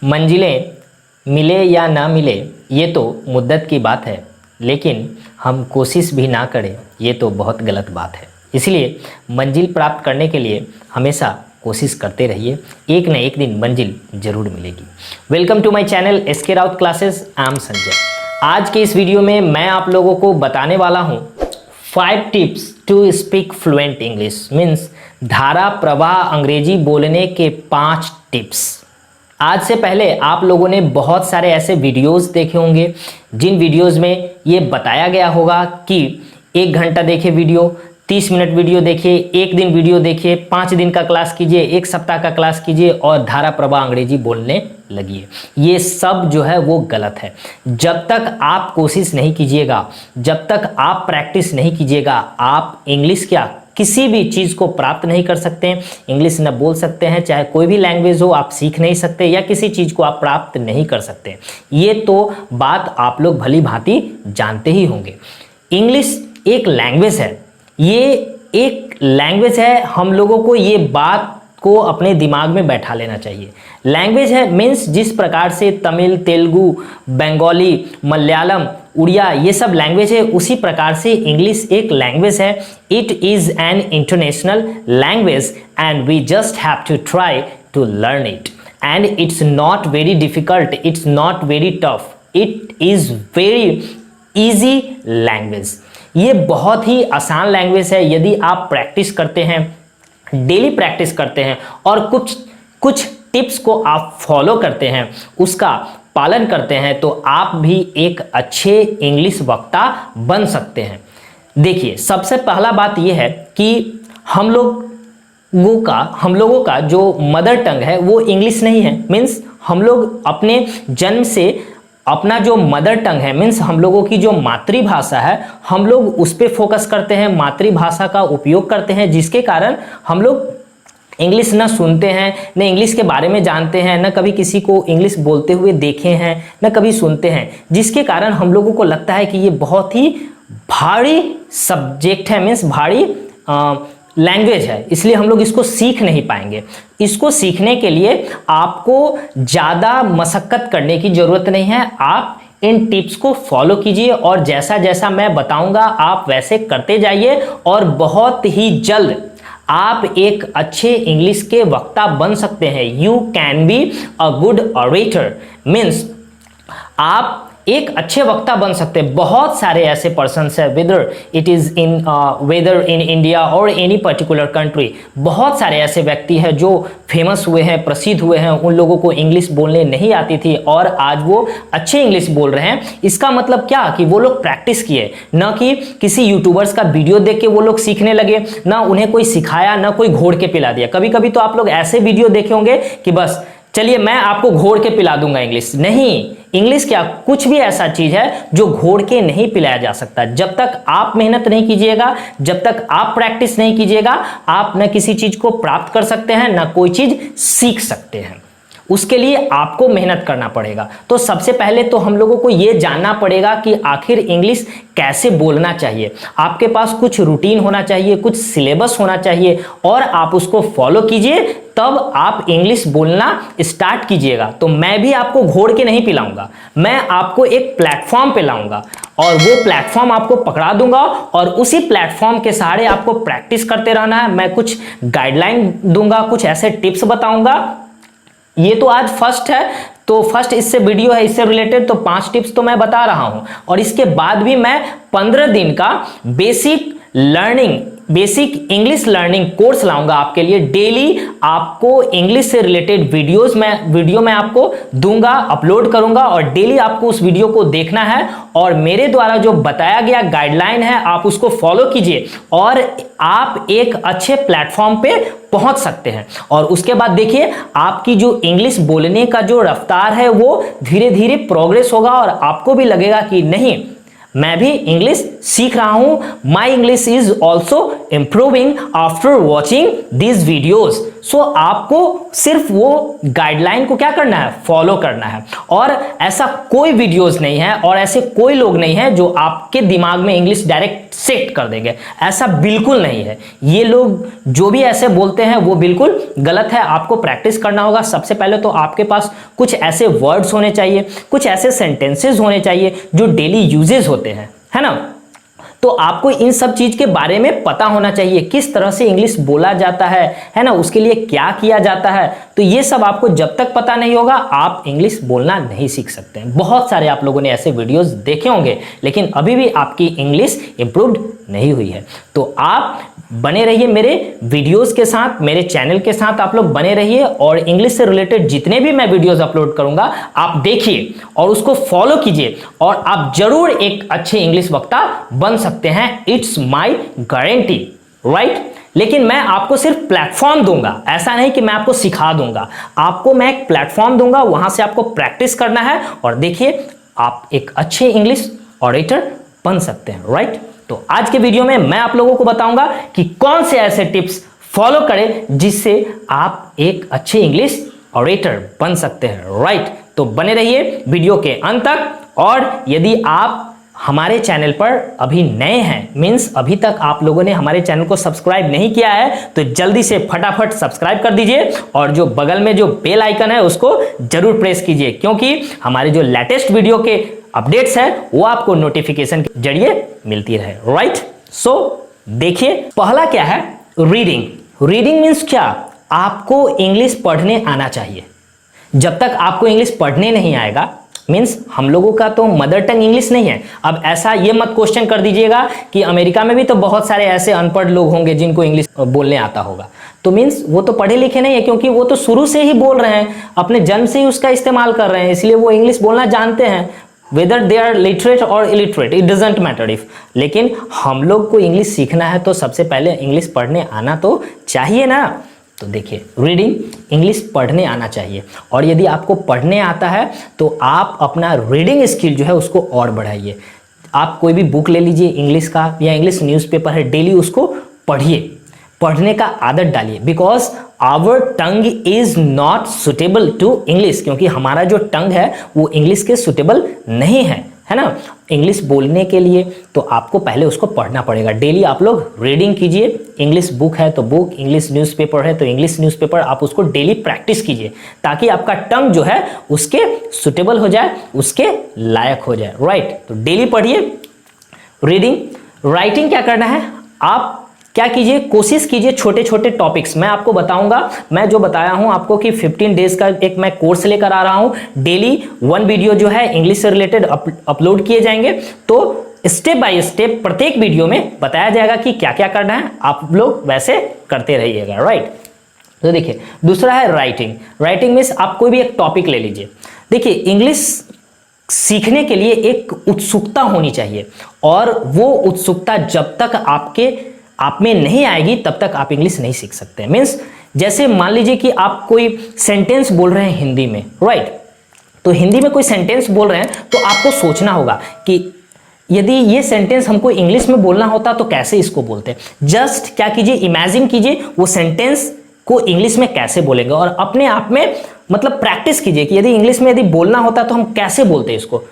मंजिलें मिले या ना मिले ये तो मुद्दत की बात है, लेकिन हम कोशिश भी ना करें ये तो बहुत गलत बात है। इसलिए मंजिल प्राप्त करने के लिए हमेशा कोशिश करते रहिए, एक न एक दिन मंजिल जरूर मिलेगी। Welcome to my channel SK Raut classes, I am Sanjay. आज के इस वीडियो में मैं आप लोगों को बताने वाला हूँ 5 tips to speak fluent English, means धारा प्रवाह अंग्रेजी बोलने के 5 टिप्स। आज से पहले आप लोगों ने बहुत सारे ऐसे वीडियोस देखे होंगे जिन वीडियोस में ये बताया गया होगा कि 1 घंटा देखिए वीडियो, 30 मिनट वीडियो देखिए, 1 दिन वीडियो देखिए, 5 दिन का क्लास कीजिए, 1 सप्ताह का क्लास कीजिए और धारा प्रवाह अंग्रेजी बोलने लगिए। ये सब जो है वो गलत है। जब तक आप कोशिश नहीं कीजिएगा, जब तक आप प्रैक्टिस नहीं कीजिएगा, आप इंग्लिश क्या किसी भी चीज़ को प्राप्त नहीं कर सकते हैं। इंग्लिश न बोल सकते हैं, चाहे कोई भी लैंग्वेज हो आप सीख नहीं सकते, या किसी चीज़ को आप प्राप्त नहीं कर सकते। ये तो बात आप लोग भली भांति जानते ही होंगे। इंग्लिश एक लैंग्वेज है, ये एक लैंग्वेज है। हम लोगों को ये बात को अपने दिमाग में बैठा लेना चाहिए। लैंग्वेज है मीन्स जिस प्रकार से तमिल, तेलुगु, बंगाली, मलयालम, उड़िया ये सब लैंग्वेज है, उसी प्रकार से इंग्लिश एक लैंग्वेज है। It is an international language and we just have to try to learn it, and it's not very difficult, it's not very tough, it is very easy language. ये बहुत ही आसान language है। यदि आप practice करते हैं, daily practice करते हैं और कुछ टिप्स को आप फॉलो करते हैं, उसका पालन करते हैं, तो आप भी एक अच्छे इंग्लिश वक्ता बन सकते हैं। देखिए, सबसे पहला बात यह है कि हम लोगों का जो मदर टंग है वो इंग्लिश नहीं है। मीन्स हम लोग अपने जन्म से अपना जो मदर टंग है, मीन्स हम लोगों की जो मातृभाषा है, हम लोग उस पर फोकस करते हैं, मातृभाषा का उपयोग करते हैं, जिसके कारण हम लोग इंग्लिश न सुनते हैं, न इंग्लिश के बारे में जानते हैं, न कभी किसी को इंग्लिश बोलते हुए देखे हैं, न कभी सुनते हैं, जिसके कारण हम लोगों को लगता है कि ये बहुत ही भारी सब्जेक्ट है, मीन्स भारी लैंग्वेज है, इसलिए हम लोग इसको सीख नहीं पाएंगे। इसको सीखने के लिए आपको ज़्यादा मशक्कत करने की ज़रूरत नहीं है। आप इन टिप्स को फॉलो कीजिए और जैसा जैसा मैं बताऊंगा आप वैसे करते जाइए और बहुत ही जल्द आप एक अच्छे इंग्लिश के वक्ता बन सकते हैं। You can be a good orator, means आप एक अच्छे वक्ता बन सकते हैं। बहुत सारे ऐसे पर्सन्स हैं, वेदर इन इंडिया और एनी पर्टिकुलर कंट्री, बहुत सारे ऐसे व्यक्ति हैं जो फेमस हुए हैं, प्रसिद्ध हुए हैं। उन लोगों को इंग्लिश बोलने नहीं आती थी और आज वो अच्छे इंग्लिश बोल रहे हैं। इसका मतलब क्या कि वो लोग प्रैक्टिस किए, न कि किसी यूट्यूबर्स का वीडियो देख के वो लोग सीखने लगे, ना उन्हें कोई सिखाया, ना कोई घोड़ के पिला दिया। कभी कभी तो आप लोग ऐसे वीडियो देखे होंगे कि बस चलिए मैं आपको घोड़ के पिला दूंगा इंग्लिश। नहीं, इंग्लिश क्या कुछ भी ऐसा चीज है जो घोड़ के नहीं पिलाया जा सकता। जब तक आप मेहनत नहीं कीजिएगा, जब तक आप प्रैक्टिस नहीं कीजिएगा, आप न किसी चीज को प्राप्त कर सकते हैं, न कोई चीज सीख सकते हैं। उसके लिए आपको मेहनत करना पड़ेगा। तो सबसे पहले तो हम लोगों को यह जानना पड़ेगा कि आखिर इंग्लिश कैसे बोलना चाहिए। आपके पास कुछ रूटीन होना चाहिए, कुछ सिलेबस होना चाहिए और आप उसको फॉलो कीजिए, तब आप इंग्लिश बोलना स्टार्ट कीजिएगा। तो मैं भी आपको घोड़ के नहीं पिलाऊंगा, मैं आपको एक प्लेटफॉर्म पे लाऊंगा और वो प्लेटफॉर्म आपको पकड़ा दूंगा और उसी प्लेटफॉर्म के सहारे आपको प्रैक्टिस करते रहना है। मैं कुछ गाइडलाइन दूंगा, कुछ ऐसे टिप्स बताऊंगा। ये तो आज फर्स्ट है, तो फर्स्ट इससे वीडियो है, इससे रिलेटेड तो 5 टिप्स तो मैं बता रहा हूं और इसके बाद भी मैं 15 दिन का बेसिक इंग्लिश लर्निंग कोर्स लाऊंगा आपके लिए। डेली आपको इंग्लिश से रिलेटेड वीडियो मैं आपको दूंगा, अपलोड करूंगा और डेली आपको उस वीडियो को देखना है और मेरे द्वारा जो बताया गया गाइडलाइन है आप उसको फॉलो कीजिए और आप एक अच्छे प्लेटफॉर्म पे पहुंच सकते हैं। और उसके बाद देखिए आपकी जो इंग्लिश बोलने का जो रफ्तार है वो धीरे धीरे प्रोग्रेस होगा और आपको भी लगेगा कि नहीं, मैं भी इंग्लिश सीख रहा हूं। My English is also improving after watching these videos. So आपको सिर्फ वो गाइडलाइन को क्या करना है, फॉलो करना है। और ऐसा कोई वीडियोस नहीं है और ऐसे कोई लोग नहीं है जो आपके दिमाग में इंग्लिश डायरेक्ट सेट कर देंगे, ऐसा बिल्कुल नहीं है। ये लोग जो भी ऐसे बोलते हैं वो बिल्कुल गलत है। आपको प्रैक्टिस करना होगा। सबसे पहले तो आपके पास कुछ ऐसे वर्ड्स होने चाहिए, कुछ ऐसे सेंटेंसेस होने चाहिए जो डेली यूजेस होते हैं, है ना। तो आपको इन सब चीज के बारे में पता होना चाहिए, किस तरह से इंग्लिश बोला जाता है ना, उसके लिए क्या किया जाता है। तो ये सब आपको जब तक पता नहीं होगा आप इंग्लिश बोलना नहीं सीख सकते हैं। बहुत सारे आप लोगों ने ऐसे वीडियोस देखे होंगे लेकिन अभी भी आपकी इंग्लिश इंप्रूव्ड नहीं हुई है। तो आप बने रहिए मेरे वीडियोस के साथ, मेरे चैनल के साथ आप लोग बने रहिए और इंग्लिश से रिलेटेड जितने भी मैं वीडियोस अपलोड करूंगा आप देखिए और उसको फॉलो कीजिए और आप जरूर एक अच्छे इंग्लिश वक्ता बन सकते हैं। It's my guarantee, right. लेकिन मैं आपको सिर्फ प्लेटफॉर्म दूंगा, ऐसा नहीं कि मैं आपको सिखा दूंगा। आपको मैं एक प्लेटफॉर्म दूंगा, वहां से आपको प्रैक्टिस करना है और देखिए आप एक अच्छे इंग्लिश ऑरेटर बन सकते हैं, राइट। तो आज के वीडियो में मैं आप लोगों को बताऊंगा कि कौन से ऐसे टिप्स फॉलो करें जिससे आप एक अच्छे इंग्लिश ऑरेटर बन सकते हैं, राइट। तो बने रहिए वीडियो के अंत तक। और यदि आप हमारे चैनल पर अभी नए हैं, मींस अभी तक आप लोगों ने हमारे चैनल को सब्सक्राइब नहीं किया है, तो जल्दी से फटाफट सब्सक्राइब कर दीजिए और जो बगल में जो बेल आइकन है उसको जरूर प्रेस कीजिए, क्योंकि हमारे जो लेटेस्ट वीडियो के अपडेट्स है वो आपको नोटिफिकेशन के जरिए मिलती रहे, राइट। सो देखिए पहला क्या है, रीडिंग। रीडिंग मींस क्या, आपको इंग्लिश पढ़ने आना चाहिए। जब तक आपको इंग्लिश पढ़ने नहीं आएगा, मींस हम लोगों का तो मदर टंग इंग्लिश नहीं है। अब ऐसा ये मत क्वेश्चन कर दीजिएगा कि अमेरिका में भी तो बहुत सारे ऐसे अनपढ़ लोग होंगे जिनको इंग्लिश बोलने आता होगा, तो मींस वो तो पढ़े लिखे नहीं है, क्योंकि वो तो शुरू से ही बोल रहे हैं, अपने जन्म से ही उसका इस्तेमाल कर रहे हैं, इसलिए वो इंग्लिश बोलना जानते हैं। whether they are literate or illiterate, it doesn't matter if। लेकिन हम लोग को इंग्लिश सीखना है तो सबसे पहले इंग्लिश पढ़ने आना तो चाहिए ना। तो देखिए रीडिंग, इंग्लिश पढ़ने आना चाहिए। और यदि आपको पढ़ने आता है तो आप अपना रीडिंग स्किल जो है उसको और बढ़ाइए। आप कोई भी बुक ले लीजिए इंग्लिश का या इंग्लिश न्यूज़पेपर है, डेली उसको पढ़िए, पढ़ने का आदत डालिए। Because our tongue is not suitable to English, क्योंकि हमारा जो टंग है वो इंग्लिश के सुटेबल नहीं है, है ना। इंग्लिश बोलने के लिए तो आपको पहले उसको पढ़ना पड़ेगा। डेली आप लोग रीडिंग कीजिए, इंग्लिश बुक है तो बुक, इंग्लिश न्यूज़पेपर है तो इंग्लिश न्यूज़पेपर, आप उसको डेली प्रैक्टिस कीजिए ताकि आपका टंग जो है उसके सुटेबल हो जाए, उसके लायक हो जाए, राइट। तो डेली पढ़िए रीडिंग। राइटिंग क्या करना है, आप क्या कीजिए, कोशिश कीजिए छोटे छोटे टॉपिक्स। मैं आपको बताऊंगा, मैं जो बताया हूं आपको कि 15 डेज का एक मैं कोर्स लेकर आ रहा हूं। डेली 1 वीडियो जो है इंग्लिश से रिलेटेड अपलोड किए जाएंगे। तो स्टेप बाय स्टेप प्रत्येक वीडियो में बताया जाएगा कि क्या क्या करना है, आप लोग वैसे करते रहिएगा, राइट। तो देखिए दूसरा है राइटिंग। राइटिंग मीन्स आप कोई भी एक टॉपिक ले लीजिए। देखिए इंग्लिश सीखने के लिए एक उत्सुकता होनी चाहिए और वो उत्सुकता जब तक आप में नहीं आएगी तब तक आप इंग्लिश नहीं सीख सकते। मीन्स जैसे मान लीजिए कि आप कोई सेंटेंस बोल रहे हैं हिंदी में, राइट। तो हिंदी में कोई सेंटेंस बोल रहे हैं तो आपको सोचना होगा कि यदि ये सेंटेंस हमको इंग्लिश में बोलना होता तो कैसे इसको बोलते। जस्ट क्या कीजिए, इमेजिन कीजिए वो सेंटेंस को इंग्लिश में कैसे बोलेंगे और अपने आप में मतलब प्रैक्टिस कीजिए कि यदि इंग्लिश में यदि बोलना होता तो हम कैसे बोलते इसको।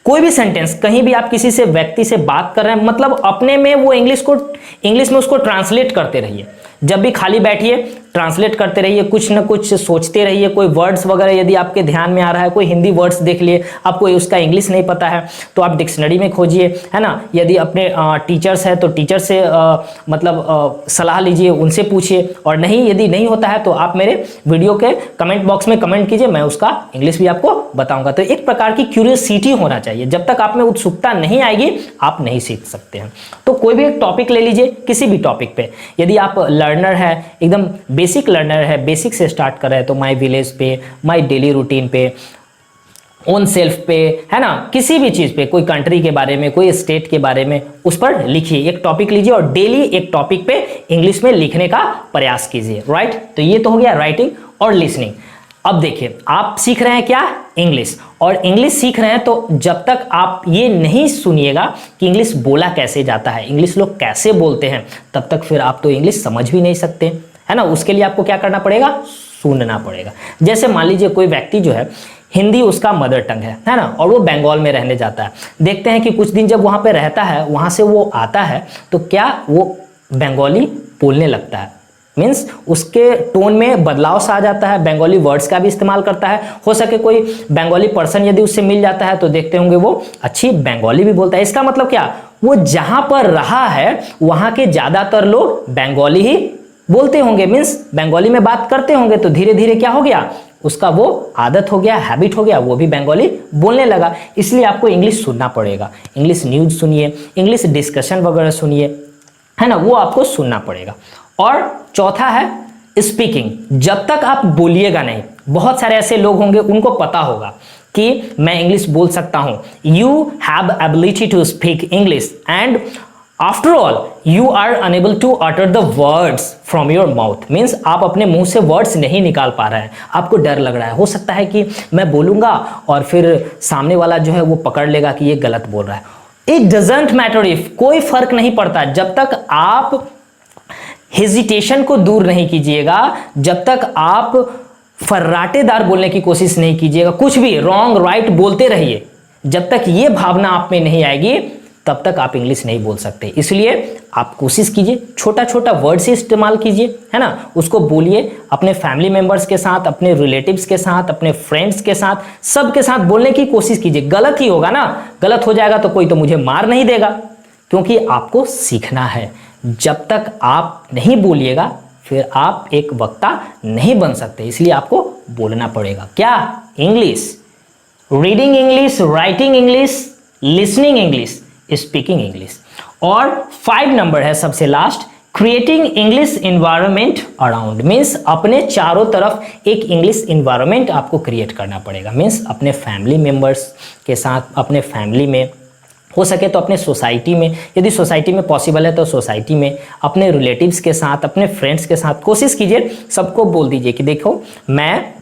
कोई भी सेंटेंस, कहीं भी आप किसी से व्यक्ति से बात कर रहे हैं, मतलब अपने में वो इंग्लिश में उसको ट्रांसलेट करते रहिए। जब भी खाली बैठिए ट्रांसलेट करते रहिए, कुछ ना कुछ सोचते रहिए। कोई वर्ड्स वगैरह यदि आपके ध्यान में आ रहा है, कोई हिंदी वर्ड्स देख लिए, आपको उसका इंग्लिश नहीं पता है तो आप डिक्शनरी में खोजिए, है ना। यदि अपने टीचर्स है तो टीचर से सलाह लीजिए, उनसे पूछिए। और नहीं, यदि नहीं होता है तो आप मेरे वीडियो के कमेंट बॉक्स में कमेंट कीजिए, मैं उसका इंग्लिश भी आपको बताऊंगा। तो एक प्रकार की क्यूरियोसिटी होना चाहिए। जब तक आप में उत्सुकता नहीं आएगी आप नहीं सीख सकते हैं। तो कोई भी एक टॉपिक ले लीजिए, किसी भी टॉपिक पे। यदि आप लर्नर है, एकदम बेसिक लर्नर है, बेसिक से स्टार्ट कर रहे हैं तो माई विलेज पे, माई डेली रूटीन पे, ओन सेल्फ पे, है ना, किसी भी चीज पे, कोई कंट्री के बारे में, कोई स्टेट के बारे में, उस पर लिखिए। एक टॉपिक लीजिए और डेली एक टॉपिक पे इंग्लिश में लिखने का प्रयास कीजिए, राइट। तो ये तो हो गया राइटिंग और लिसनिंग। अब देखिए आप सीख रहे हैं क्या, इंग्लिश। और इंग्लिश सीख रहे हैं तो जब तक आप ये नहीं सुनिएगा कि इंग्लिश बोला कैसे जाता है, इंग्लिश लोग कैसे बोलते हैं, तब तक फिर आप तो इंग्लिश समझ भी नहीं सकते, है ना। उसके लिए आपको क्या करना पड़ेगा, सुनना पड़ेगा। जैसे मान लीजिए कोई व्यक्ति जो है हिंदी उसका मदर टंग है ना, और वो बंगाल में रहने जाता है। देखते हैं कि कुछ दिन जब वहाँ पे रहता है, वहाँ से वो आता है तो क्या वो बंगाली बोलने लगता है, मीन्स उसके टोन में बदलाव सा आ जाता है, बंगाली वर्ड्स का भी इस्तेमाल करता है। हो सके कोई बंगाली पर्सन यदि उससे मिल जाता है तो देखते होंगे वो अच्छी बंगाली भी बोलता है। इसका मतलब क्या, वो जहां पर रहा है वहां के ज्यादातर लोग बंगाली ही बोलते होंगे, मीन्स बंगाली में बात करते होंगे। तो धीरे धीरे क्या हो गया, उसका वो आदत हो गया, हैबिट हो गया, वो भी बंगाली बोलने लगा। इसलिए आपको इंग्लिश सुनना पड़ेगा, इंग्लिश न्यूज सुनिए, इंग्लिश डिस्कशन वगैरह सुनिए, है ना, वो आपको सुनना पड़ेगा। और चौथा है स्पीकिंग। जब तक आप बोलिएगा नहीं, बहुत सारे ऐसे लोग होंगे उनको पता होगा कि मैं इंग्लिश बोल सकता हूं, you have ability to speak English and after all you are unable to utter the words from your mouth, means आप अपने मुंह से वर्ड्स नहीं निकाल पा रहे हैं, आपको डर लग रहा है। हो सकता है कि मैं बोलूंगा और फिर सामने वाला जो है वो पकड़ लेगा कि ये गलत बोल रहा है। इट डजंट मैटर इफ, कोई फर्क नहीं पड़ता। जब तक आप हेजिटेशन को दूर नहीं कीजिएगा, जब तक आप फर्राटेदार बोलने की कोशिश नहीं कीजिएगा, कुछ भी रॉन्ग राइट बोलते रहिए, जब तक ये भावना आप में नहीं आएगी तब तक आप इंग्लिश नहीं बोल सकते। इसलिए आप कोशिश कीजिए, छोटा छोटा वर्ड से इस्तेमाल कीजिए, है ना, उसको बोलिए अपने फैमिली मेंबर्स के साथ, अपने रिलेटिव्स के साथ, अपने फ्रेंड्स के साथ, सबके साथ बोलने की कोशिश कीजिए। गलत ही होगा ना, गलत हो जाएगा तो कोई तो मुझे मार नहीं देगा, क्योंकि आपको सीखना है। जब तक आप नहीं बोलिएगा फिर आप एक वक्ता नहीं बन सकते, इसलिए आपको बोलना पड़ेगा। क्या, English, reading English, writing English, listening English, speaking English. और 5 नंबर है सबसे last, creating English environment around, means अपने चारों तरफ एक इंग्लिश इन्वायरमेंट आपको क्रिएट करना पड़ेगा। मीन्स अपने फैमिली मेंबर्स के साथ, अपने फैमिली में, हो सके तो अपने सोसाइटी में, यदि सोसाइटी में पॉसिबल है तो सोसाइटी में, अपने रिलेटिव्स के साथ, अपने फ्रेंड्स के साथ कोशिश कीजिए, सबको बोल दीजिए कि देखो मैं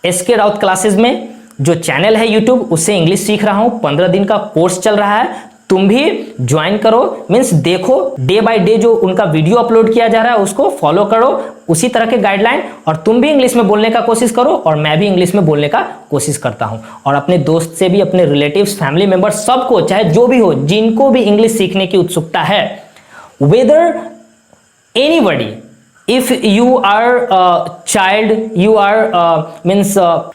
SK राउत क्लासेस में जो चैनल है यूट्यूब, उससे इंग्लिश सीख रहा हूँ, 15 दिन का कोर्स चल रहा है, तुम भी ज्वाइन करो। मीन्स देखो, डे बाय डे जो उनका वीडियो अपलोड किया जा रहा है उसको फॉलो करो, उसी तरह के गाइडलाइन, और तुम भी इंग्लिश में बोलने का कोशिश करो और मैं भी इंग्लिश में बोलने का कोशिश करता हूं। और अपने दोस्त से भी, अपने रिलेटिव्स, फैमिली मेंबर, सबको, चाहे जो भी हो, जिनको भी इंग्लिश सीखने की उत्सुकता है, whether anybody, if you are a child, you are means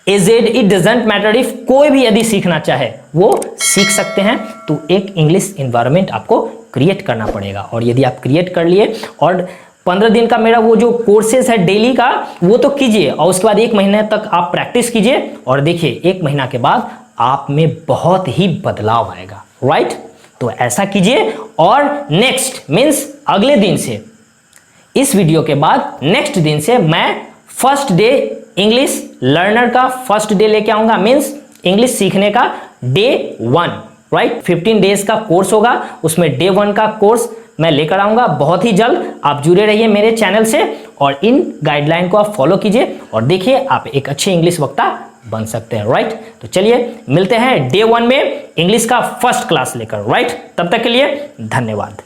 aged, it doesn't matter if, कोई भी यदि सीखना चाहे वो सीख सकते हैं। तो एक इंग्लिश इन्वायरमेंट आपको क्रिएट करना पड़ेगा, और यदि आप क्रिएट कर लिए, और 15 दिन का मेरा वो जो कोर्सेज है डेली का, वो तो कीजिए, और उसके बाद 1 महीने तक आप प्रैक्टिस कीजिए, और देखिए 1 महीना के बाद आप में बहुत ही बदलाव आएगा, राइट। तो ऐसा कीजिए, और नेक्स्ट मीन्स अगले दिन से, इस वीडियो के बाद नेक्स्ट दिन से मैं फर्स्ट डे इंग्लिश लर्नर का फर्स्ट डे लेके आऊंगा, मीन्स इंग्लिश सीखने का डे 1, राइट। 15 डेज का कोर्स होगा, उसमें डे 1 का कोर्स मैं लेकर आऊंगा बहुत ही जल्द। आप जुड़े रहिए मेरे चैनल से, और इन गाइडलाइन को आप फॉलो कीजिए, और देखिए आप एक अच्छे इंग्लिश वक्ता बन सकते हैं, राइट। तो चलिए मिलते हैं डे 1 में इंग्लिश का फर्स्ट क्लास लेकर, राइट। तब तक के लिए धन्यवाद।